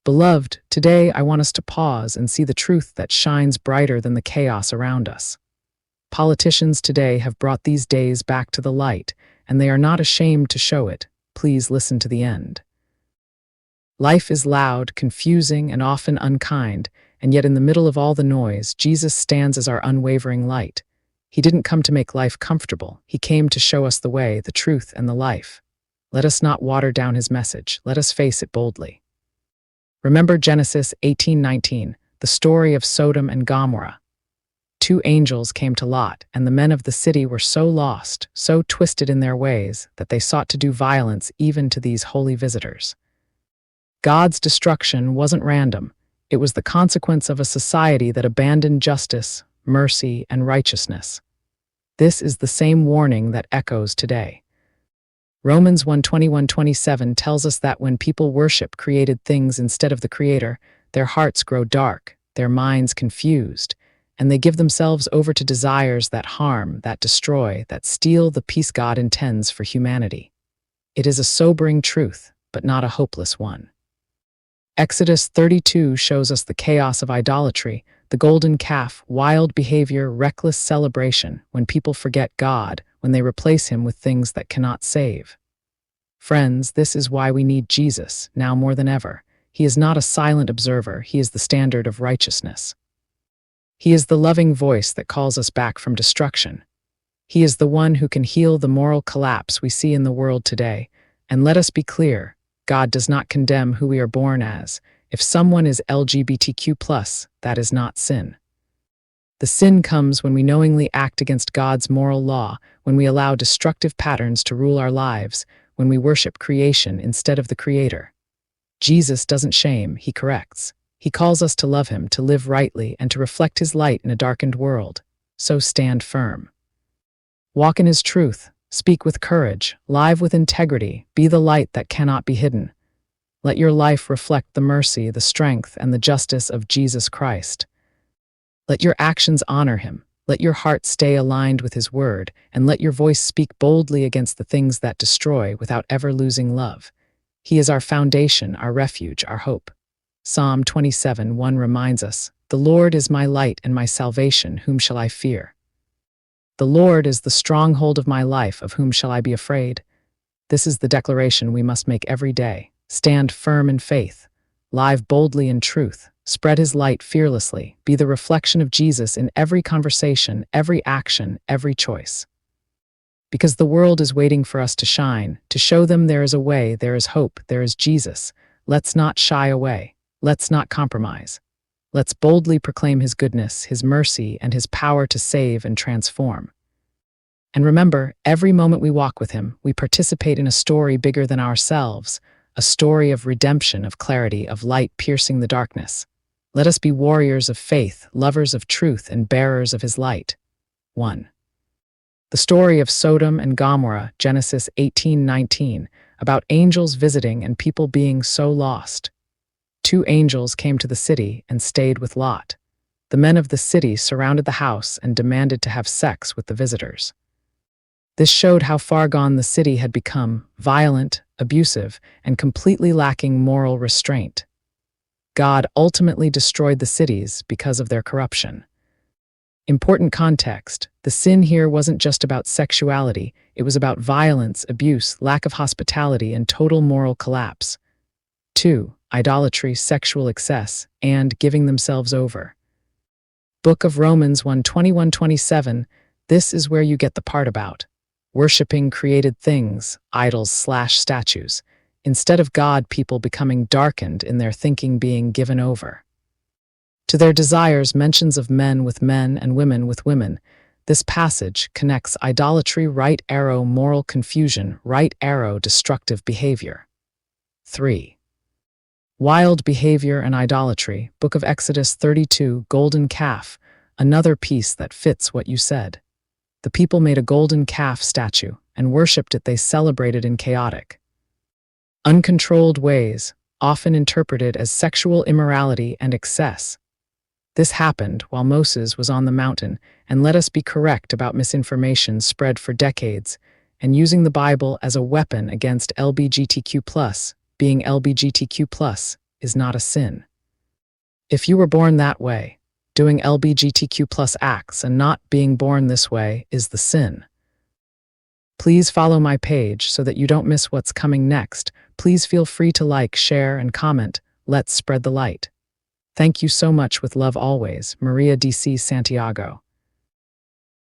Beloved, today I want us to pause and see the truth that shines brighter than the chaos around us. Politicians today have brought these days back to the light, and they are not ashamed to show it. Please listen to the end. Life is loud, confusing, and often unkind, and yet in the middle of all the noise, Jesus stands as our unwavering light. He didn't come to make life comfortable. He came to show us the way, the truth, and the life. Let us not water down his message. Let us face it boldly. Remember Genesis 18:19, the story of Sodom and Gomorrah. 2 angels came to Lot, and the men of the city were so lost, so twisted in their ways, that they sought to do violence even to these holy visitors. God's destruction wasn't random. It was the consequence of a society that abandoned justice, mercy, and righteousness. This is the same warning that echoes today. Romans 1:21-27 tells us that when people worship created things instead of the Creator, their hearts grow dark, their minds confused, and they give themselves over to desires that harm, that destroy, that steal the peace God intends for humanity. It is a sobering truth, but not a hopeless one. Exodus 32 shows us the chaos of idolatry, the golden calf, wild behavior, reckless celebration, when people forget God, when they replace him with things that cannot save. Friends, this is why we need Jesus, now more than ever. He is not a silent observer, he is the standard of righteousness. He is the loving voice that calls us back from destruction. He is the one who can heal the moral collapse we see in the world today. And let us be clear, God does not condemn who we are born as. If someone is LGBTQ+, that is not sin. The sin comes when we knowingly act against God's moral law, when we allow destructive patterns to rule our lives, when we worship creation instead of the Creator. Jesus doesn't shame, he corrects. He calls us to love him, to live rightly, and to reflect his light in a darkened world. So stand firm. Walk in his truth, speak with courage, live with integrity, be the light that cannot be hidden. Let your life reflect the mercy, the strength, and the justice of Jesus Christ. Let your actions honor him. Let your heart stay aligned with his word, and let your voice speak boldly against the things that destroy without ever losing love. He is our foundation, our refuge, our hope. Psalm 27:1 reminds us, "The Lord is my light and my salvation, whom shall I fear? The Lord is the stronghold of my life, of whom shall I be afraid?" This is the declaration we must make every day. Stand firm in faith, live boldly in truth, spread his light fearlessly, be the reflection of Jesus in every conversation, every action, every choice. Because the world is waiting for us to shine, to show them there is a way, there is hope, there is Jesus. Let's not shy away. Let's not compromise. Let's boldly proclaim his goodness, his mercy, and his power to save and transform. And remember, every moment we walk with him, we participate in a story bigger than ourselves, a story of redemption, of clarity, of light piercing the darkness. Let us be warriors of faith, lovers of truth, and bearers of his light. 1. The story of Sodom and Gomorrah, Genesis 18:19, about angels visiting and people being so lost. 2 angels came to the city and stayed with Lot. The men of the city surrounded the house and demanded to have sex with the visitors. This showed how far gone the city had become, violent, abusive, and completely lacking moral restraint. God ultimately destroyed the cities because of their corruption. Important context, the sin here wasn't just about sexuality, it was about violence, abuse, lack of hospitality, and total moral collapse. 2. Idolatry, sexual excess, and giving themselves over. Book of Romans 1:21-27, this is where you get the part about worshiping created things, idols/statues, instead of God, people becoming darkened in their thinking, being given over to their desires, mentions of men with men and women with women. This passage connects idolatry, right arrow, moral confusion, right arrow, destructive behavior. 3. Wild behavior and idolatry, Book of Exodus 32, golden calf, another piece that fits what you said. The people made a golden calf statue and worshipped it. They celebrated in chaotic, uncontrolled ways, often interpreted as sexual immorality and excess. This happened while Moses was on the mountain, and let us be correct about misinformation spread for decades, and using the Bible as a weapon against LGBTQ+. Being LGBTQ+, is not a sin. If you were born that way, doing LBGTQ plus acts and not being born this way is the sin. Please follow my page so that you don't miss what's coming next. Please feel free to like, share, and comment. Let's spread the light. Thank you so much with love always, Maria DC Santiago.